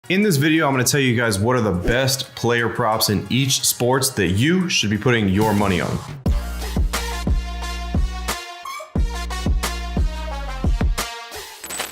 In this video, I'm going to tell you guys what are the best player props in each sports that you should be putting your money on.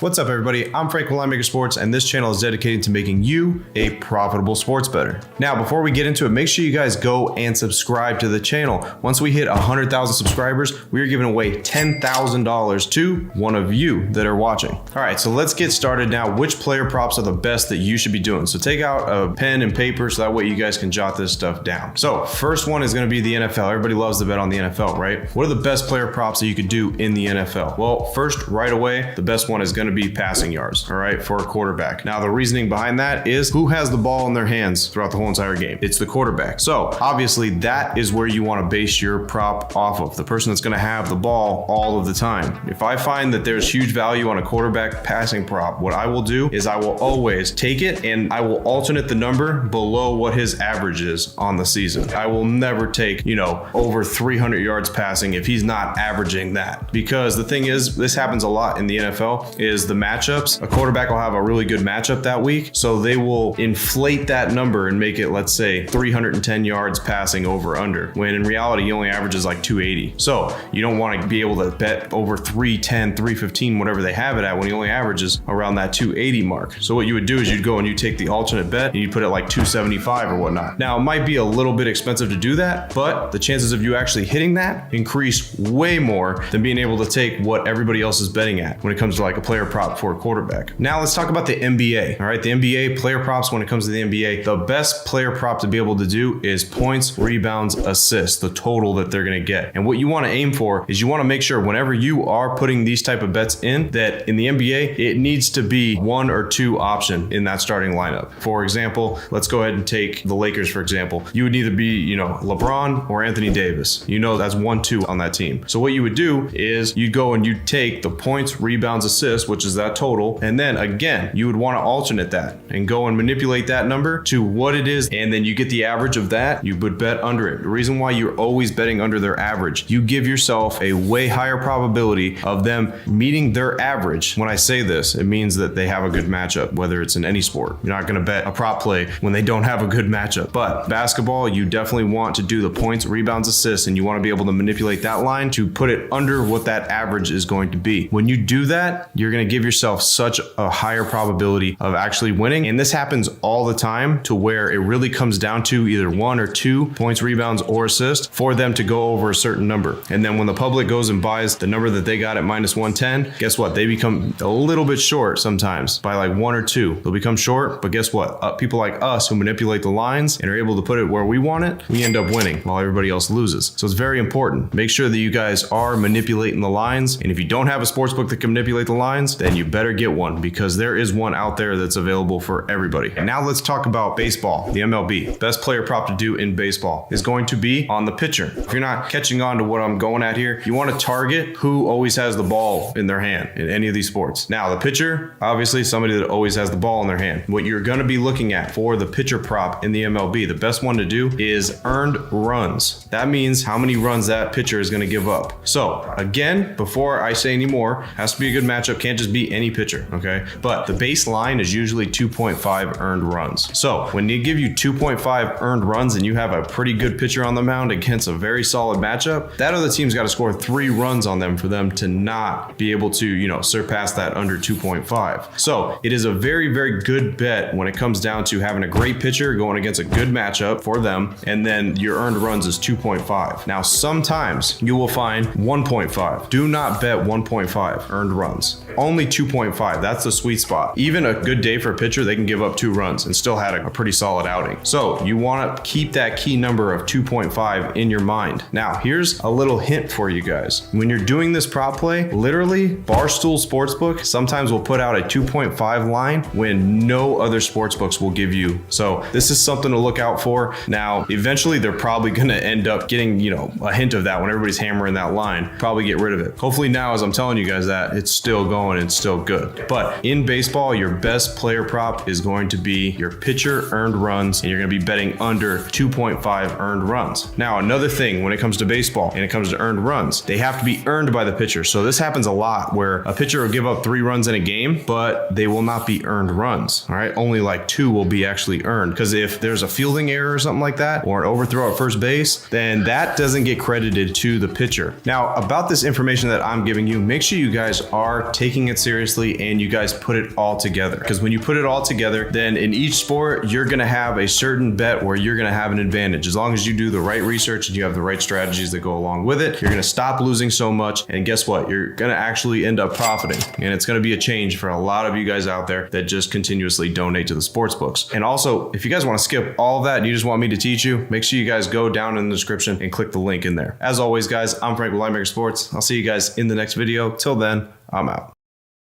What's up, everybody? I'm Frank with Linemaker Sports, and this channel is dedicated to making you a profitable sports bettor. Now, before we get into it, make sure you guys go and subscribe to the channel. Once we hit 100,000 subscribers, we are giving away $10,000 to one of you that are watching. All right, so let's get started now. Which player props are the best that you should be doing? So take out a pen and paper so that way you guys can jot this stuff down. So first one is going to be the NFL. Everybody loves to bet on the NFL, right? What are the best player props that you could do in the NFL? Well, first, right away, the best one is going to be passing yards, all right, for a quarterback. Now, the reasoning behind that is who has the ball in their hands throughout the whole entire game? It's the quarterback. So obviously that is where you want to base your prop off of, the person that's going to have the ball all of the time. If I find that there's huge value on a quarterback passing prop, what I will do is I will always take it and I will alternate the number below what his average is on the season. I will never take, over 300 yards passing if he's not averaging that, because the thing is, this happens a lot in the NFL, is the matchups. A quarterback will have a really good matchup that week, so they will inflate that number and make it, let's say, 310 yards passing over under, when in reality he only averages like 280. So you don't want to be able to bet over 310, 315, whatever they have it at, when he only averages around that 280 mark. So what you would do is you'd go and you take the alternate bet and you put it like 275 or whatnot. Now, it might be a little bit expensive to do that, but the chances of you actually hitting that increase way more than being able to take what everybody else is betting at when it comes to like a player prop for a quarterback. Now let's talk about the NBA. All right, the NBA player props, when it comes to the NBA, the best player prop to be able to do is points, rebounds, assists, the total that they're going to get. And what you want to aim for is you want to make sure whenever you are putting these type of bets in, that in the NBA, it needs to be one or two option in that starting lineup. For example, let's go ahead and take the Lakers, for example. You would either be, LeBron or Anthony Davis. That's 1-2 on that team. So what you would do is you'd go and you'd take the points, rebounds, assists, which is that total, and then again you would want to alternate that and go and manipulate that number to what it is, and then you get the average of that. You would bet under it. The reason why you're always betting under their average, you give yourself a way higher probability of them meeting their average. When I say this, it means that they have a good matchup, whether it's in any sport. You're not going to bet a prop play when they don't have a good matchup. But basketball, you definitely want to do the points, rebounds, assists, and you want to be able to manipulate that line to put it under what that average is going to be. When you do that, you're going to give yourself such a higher probability of actually winning. And this happens all the time, to where it really comes down to either one or two points, rebounds, or assists for them to go over a certain number. And then when the public goes and buys the number that they got at minus 110, guess what? They become a little bit short sometimes by like one or two. They'll become short, but guess what? People like us who manipulate the lines and are able to put it where we want it, we end up winning while everybody else loses. So it's very important. Make sure that you guys are manipulating the lines. And if you don't have a sports book that can manipulate the lines, then you better get one, because there is one out there that's available for everybody. And now let's talk about baseball, the MLB. Best player prop to do in baseball is going to be on the pitcher. If you're not catching on to what I'm going at here, you want to target who always has the ball in their hand in any of these sports. Now, the pitcher, obviously somebody that always has the ball in their hand. What you're going to be looking at for the pitcher prop in the MLB, the best one to do is earned runs. That means how many runs that pitcher is going to give up. So again, before I say any more, has to be a good matchup, can't just be any pitcher, okay? But the baseline is usually 2.5 earned runs. So when they give you 2.5 earned runs and you have a pretty good pitcher on the mound against a very solid matchup, that other team's got to score 3 runs on them for them to not be able to, surpass that under 2.5. So it is a very, very good bet when it comes down to having a great pitcher going against a good matchup for them, and then your earned runs is 2.5. Now, sometimes you will find 1.5. Do not bet 1.5 earned runs. Only 2.5. That's the sweet spot. Even a good day for a pitcher, they can give up 2 runs and still had a pretty solid outing. So you want to keep that key number of 2.5 in your mind. Now, here's a little hint for you guys. When you're doing this prop play, literally Barstool Sportsbook sometimes will put out a 2.5 line when no other sportsbooks will give you. So this is something to look out for. Now, eventually they're probably going to end up getting, a hint of that when everybody's hammering that line, probably get rid of it. Hopefully now, as I'm telling you guys that, it's still going and it's still good. But in baseball, your best player prop is going to be your pitcher earned runs, and you're going to be betting under 2.5 earned runs. Now, another thing when it comes to baseball and it comes to earned runs, they have to be earned by the pitcher. So this happens a lot where a pitcher will give up 3 runs in a game, but they will not be earned runs. All right, only like 2 will be actually earned, because if there's a fielding error or something like that, or an overthrow at first base, then that doesn't get credited to the pitcher. Now, about this information that I'm giving you, make sure you guys are taking it seriously and you guys put it all together, because when you put it all together, then in each sport, you're going to have a certain bet where you're going to have an advantage. As long as you do the right research and you have the right strategies that go along with it, you're going to stop losing so much. And guess what? You're going to actually end up profiting. And it's going to be a change for a lot of you guys out there that just continuously donate to the sports books. And also, if you guys want to skip all of that and you just want me to teach you, make sure you guys go down in the description and click the link in there. As always, guys, I'm Frank with Linemaker Sports. I'll see you guys in the next video. Till then, I'm out.